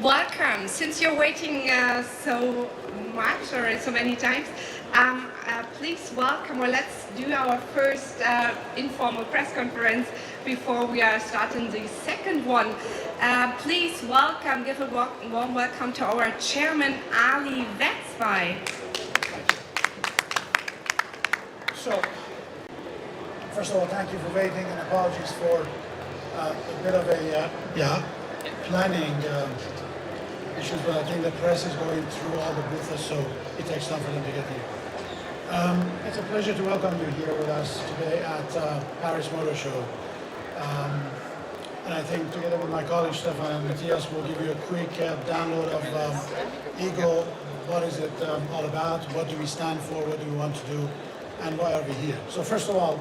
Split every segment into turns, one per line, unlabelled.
welcome. Since you're waiting so much or so many times, please welcome, or let's do our first informal press conference before we are starting the second one. Please welcome, give a warm welcome to our chairman, Ali Vetsvai.
So, first of all, thank you for waiting and apologies for a bit of a planning issues, but I think the press is going through all the booths, so it takes time for them to get here. It's a pleasure to welcome you here with us today at Paris Motor Show. And I think together with my colleagues Stefan and Matthias, we'll give you a quick download of e.GO. What is it all about? What do we stand for? What do we want to do? And why are we here? So first of all,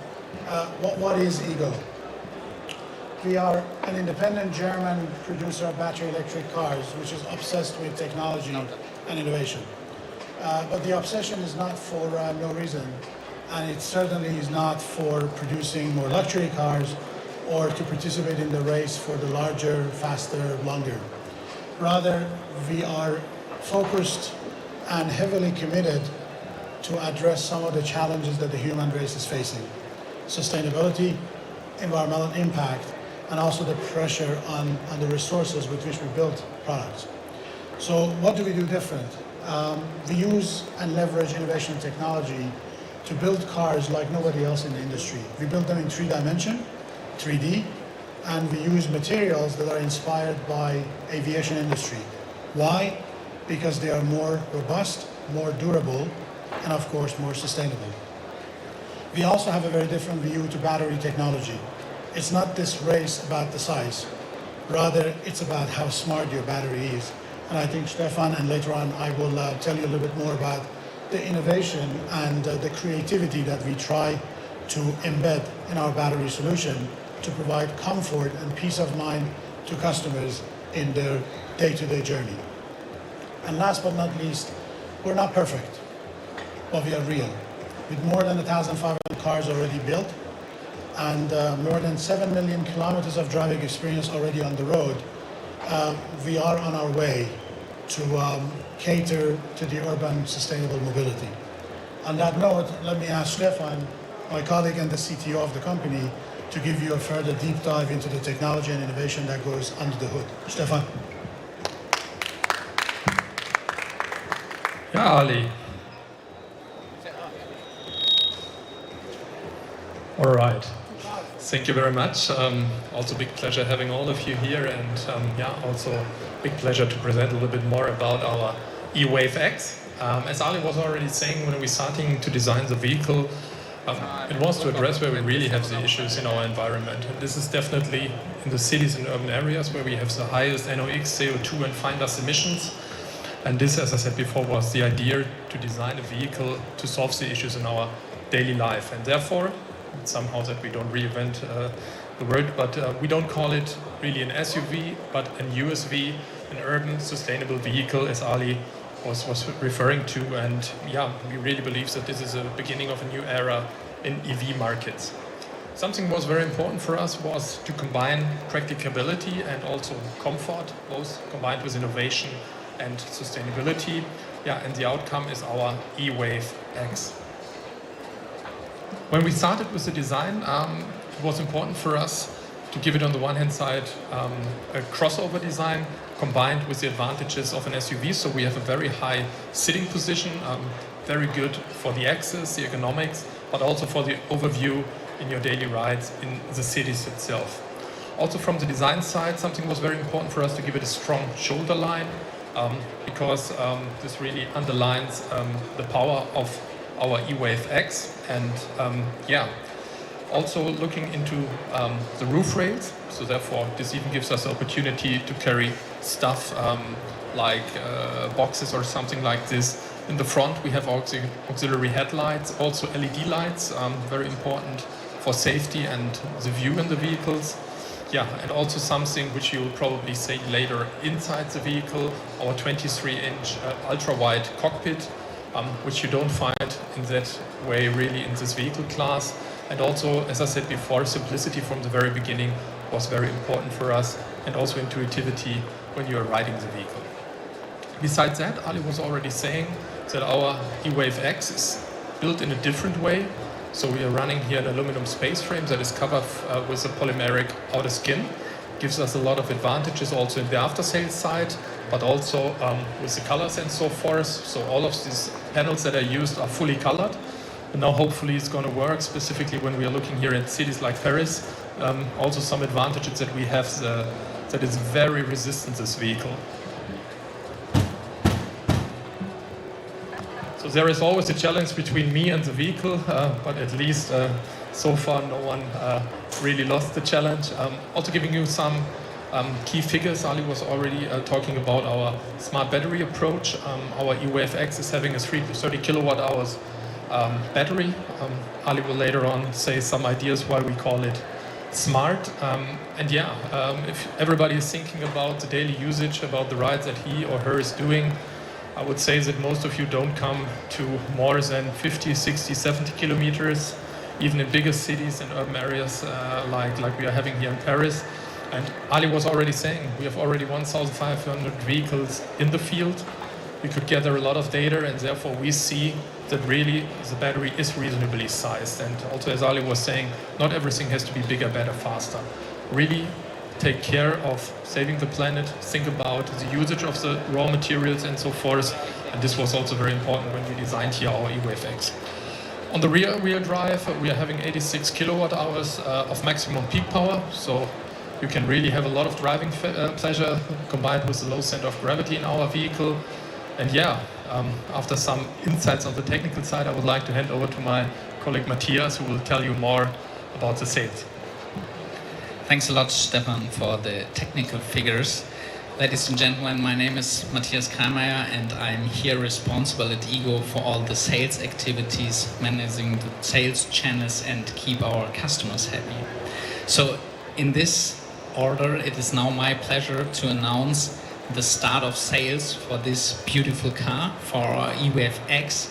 what is e.GO? We are an independent German producer of battery electric cars, which is obsessed with technology and innovation. But the obsession is not for no reason, and it certainly is not for producing more luxury cars or to participate in the race for the larger, faster, longer. Rather, we are focused and heavily committed to address some of the challenges that the human race is facing. Sustainability, environmental impact, and also the pressure on the resources with which we build products. So what do we do different? We use and leverage innovation and technology to build cars like nobody else in the industry. We build them in 3D, and we use materials that are inspired by aviation industry. Why? Because they are more robust, more durable, and of course more sustainable. We also have a very different view to battery technology. It's not this race about the size, rather it's about how smart your battery is. And I think Stefan, and later on I will tell you a little bit more about the innovation and the creativity that we try to embed in our battery solution to provide comfort and peace of mind to customers in their day-to-day journey. And last but not least, we're not perfect, but we are real. With more than 1,500 cars already built and more than 7 million kilometers of driving experience already on the road, we are on our way to cater to the urban sustainable mobility. On that note, let me ask Stefan, my colleague and the CTO of the company, to give you a further deep dive into the technology and innovation that goes under the hood. Stefan.
Yeah, Ali. All right. Thank you very much. Also big pleasure having all of you here, and also big pleasure to present a little bit more about our e.wave X. As Ali was already saying, when we starting to design the vehicle, it was to address where we really have the issues in our environment. And this is definitely in the cities and urban areas where we have the highest NOx, CO2 and fine dust emissions. And this, as I said before, was the idea to design a vehicle to solve the issues in our daily life. And therefore, somehow that we don't reinvent the word, but we don't call it really an SUV, but an USV, an urban sustainable vehicle, as Ali was referring to. And yeah, we really believe that this is a beginning of a new era in EV markets. Something was very important for us was to combine practicability and also comfort, both combined with innovation and sustainability. Yeah, and the outcome is our e.wave X. When we started with the design, it was important for us to give it on the one hand side a crossover design combined with the advantages of an SUV. So we have a very high sitting position, very good for the access, the ergonomics, but also for the overview in your daily rides in the cities itself. Also from the design side, something was very important for us to give it a strong shoulder line because this really underlines the power of our e.wave X. And also looking into the roof rails, so therefore this even gives us the opportunity to carry stuff like boxes or something like this. In the front we have auxiliary headlights, also LED lights, very important for safety and the view in the vehicles. Yeah, and also something which you'll probably see later inside the vehicle, our 23-inch ultra-wide cockpit, which you don't find in that way really in this vehicle class. And also, as I said before, simplicity from the very beginning was very important for us. and also intuitivity when you are riding the vehicle. Besides that, Ali was already saying that our e.wave X is built in a different way. So we are running here an aluminum space frame that is covered with a polymeric outer skin. Gives us a lot of advantages also in the after-sales side, but also with the colors and so forth. So all of these panels that are used are fully colored. And now hopefully it's going to work, specifically when we are looking here at cities like Paris. Also some advantages that we have that is very resistant, this vehicle. So there is always a challenge between me and the vehicle, but at least so far no one really lost the challenge. Also giving you some key figures. Ali was already talking about our smart battery approach. Our e.wave X is having a 30 kilowatt hours battery. Ali will later on say some ideas why we call it smart. And yeah, if everybody is thinking about the daily usage, about the rides that he or her is doing, I would say that most of you don't come to more than 50, 60, 70 kilometers, even in bigger cities and urban areas like we are having here in Paris. And Ali was already saying, we have already 1,500 vehicles in the field. We could gather a lot of data, and therefore we see that really the battery is reasonably sized. And also, as Ali was saying, not everything has to be bigger, better, faster. Really take care of saving the planet, think about the usage of the raw materials and so forth. And this was also very important when we designed here our e.wave X. On the rear wheel drive, we are having 86 kilowatt hours of maximum peak power. So you can really have a lot of driving pleasure combined with the low center of gravity in our vehicle. And yeah, after some insights on the technical side, I would like to hand over to my colleague Matthias, who will tell you more about the sales.
Thanks a lot, Stefan, for the technical figures. Ladies and gentlemen, my name is Matthias Kreimeier, and I'm here responsible at e.GO for all the sales activities, managing the sales channels, and keep our customers happy. So in this order, it is now my pleasure to announce the start of sales for this beautiful car, for our e.wave X.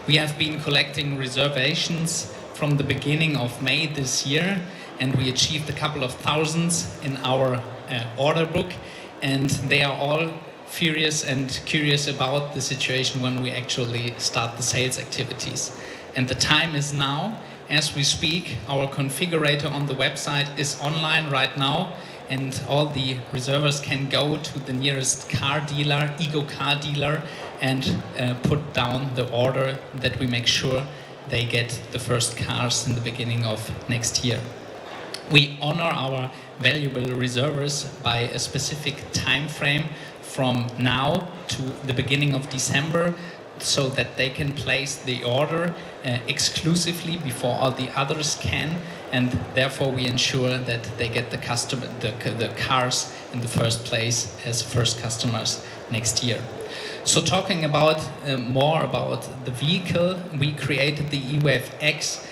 We have been collecting reservations from the beginning of May this year, and we achieved a couple of thousands in our order book, and they are all furious and curious about the situation when we actually start the sales activities. And the time is now. As we speak, our configurator on the website is online right now, and all the reservers can go to the nearest car dealer, e.GO car dealer, and put down the order that we make sure they get the first cars in the beginning of next year. We honor our valuable reservers by a specific time frame from now to the beginning of December, so that they can place the order exclusively before all the others can, and therefore we ensure that they get the cars in the first place as first customers next year. So talking about more about the vehicle, we created the e.wave X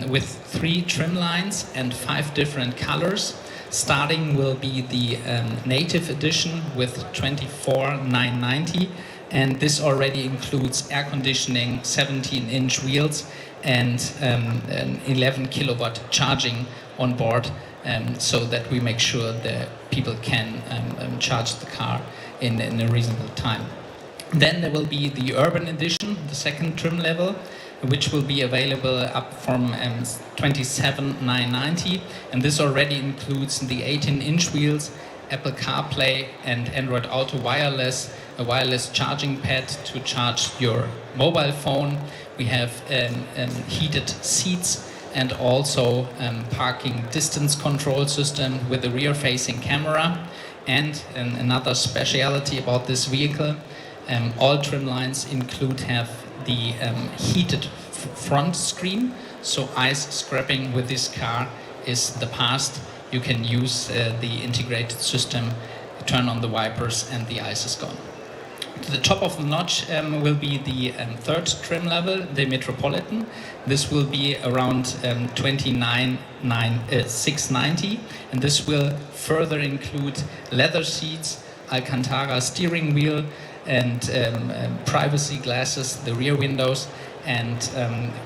with 3 trim lines and 5 different colors. Starting will be the native edition with 24,990, and this already includes air conditioning, 17-inch wheels, and an 11 kilowatt charging on board, so that we make sure that people can charge the car in a reasonable time. Then there will be the urban edition, the second trim level, which will be available up from 27,990, and this already includes the 18-inch wheels, Apple CarPlay and Android Auto wireless, a wireless charging pad to charge your mobile phone. We have heated seats and also parking distance control system with a rear-facing camera. And another speciality about this vehicle, all trim lines have the heated front screen, so ice scraping with this car is the past. You can use the integrated system, turn on the wipers, and the ice is gone. To the top of the notch will be the third trim level, the Metropolitan. This will be around 29,690, and this will further include leather seats, Alcantara steering wheel, and privacy glasses, the rear windows, and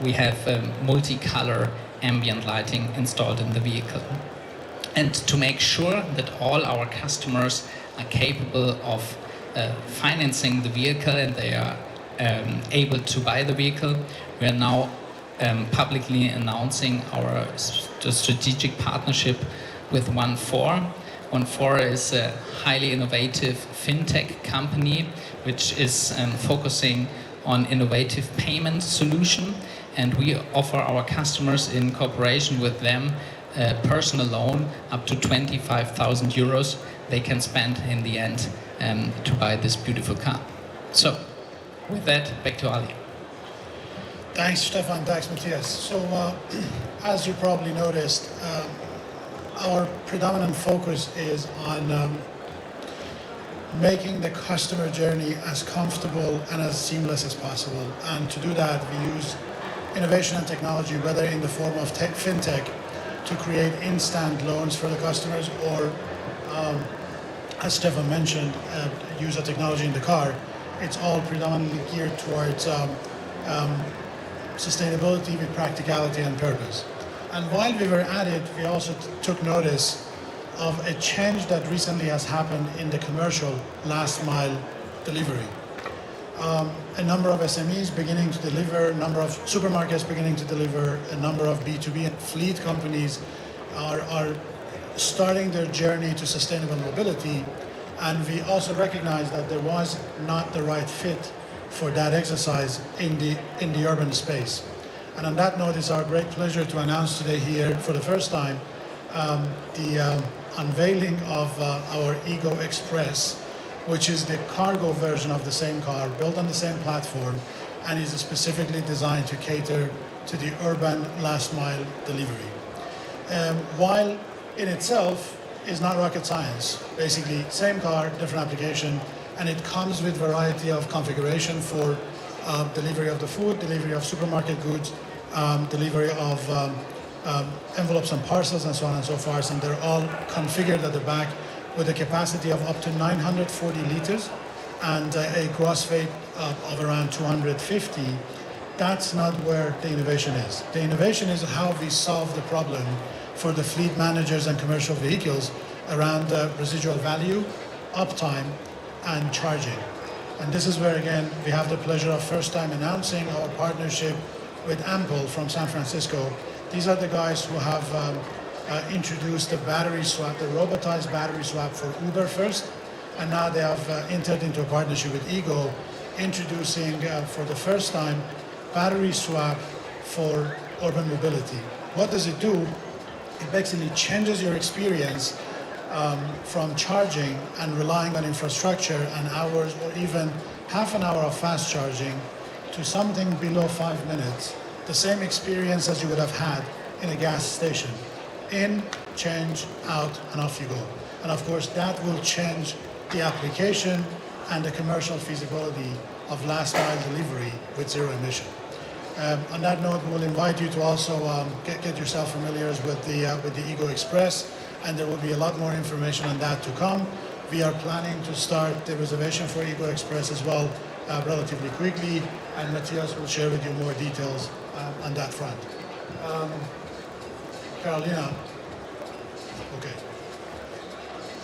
we have multicolor ambient lighting installed in the vehicle. and to make sure that all our customers are capable of financing the vehicle and they are able to buy the vehicle. We are now publicly announcing our strategic partnership with One4. One4 is a highly innovative fintech company which is focusing on innovative payment solution, and we offer our customers in cooperation with them a personal loan up to 25,000 euros they can spend in the end to buy this beautiful car. So with that, back to Ali.
Thanks, Stefan. Thanks, Matthias. So, as you probably noticed, our predominant focus is on making the customer journey as comfortable and as seamless as possible. And to do that, we use innovation and technology, whether in the form of fintech, to create instant loans for the customers, or, as Stefan mentioned, use of technology in the car. It's all predominantly geared towards sustainability with practicality and purpose. And while we were at it, we also took notice of a change that recently has happened in the commercial last mile delivery. A number of SMEs beginning to deliver, a number of supermarkets beginning to deliver, a number of B2B and fleet companies are starting their journey to sustainable mobility. And we also recognize that there was not the right fit for that exercise in the urban space. And on that note, it's our great pleasure to announce today here for the first time the unveiling of our e.GO Express, which is the cargo version of the same car, built on the same platform, and is specifically designed to cater to the urban last mile delivery. While in itself is not rocket science, basically same car, different application, and it comes with variety of configuration for delivery of the food, delivery of supermarket goods, delivery of envelopes and parcels, and so on and so forth. And they're all configured at the back with a capacity of up to 940 liters and a gross weight of around 250. That's not where the innovation is. The innovation is how we solve the problem for the fleet managers and commercial vehicles around residual value, uptime, and charging. And this is where, again, we have the pleasure of first time announcing our partnership with Ample from San Francisco. These are the guys who have introduced the battery swap, the robotized battery swap for Uber first, and now they have entered into a partnership with e.GO, introducing for the first time battery swap for urban mobility. What does it do? It basically changes your experience from charging and relying on infrastructure and hours or even half an hour of fast charging to something below 5 minutes, the same experience as you would have had in a gas station. In, change, out, and off you go. And of course, that will change the application and the commercial feasibility of last mile delivery with zero emission. On that note, we'll invite you to also get yourself familiar with the e.GO Express, and there will be a lot more information on that to come. We are planning to start the reservation for e.GO Express as well relatively quickly, and Matthias will share with you more details on that front. Carolina. Okay.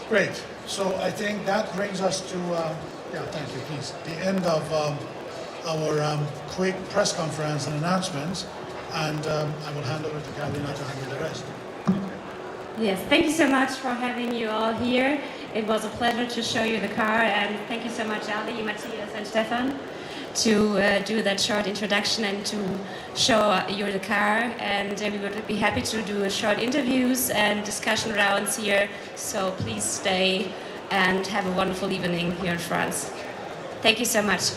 Great. So I think that brings us to, yeah, thank you, please, the end of our quick press conference and announcements, and I will hand over to Carolina to handle the rest.
Yes, thank you so much for having you all here. It was a pleasure to show you the car, and thank you so much, Ali, Matthias, and Stefan, to do that short introduction and to show you the car. And we would be happy to do short interviews and discussion rounds here, so please stay and have a wonderful evening here in France. Thank you so much.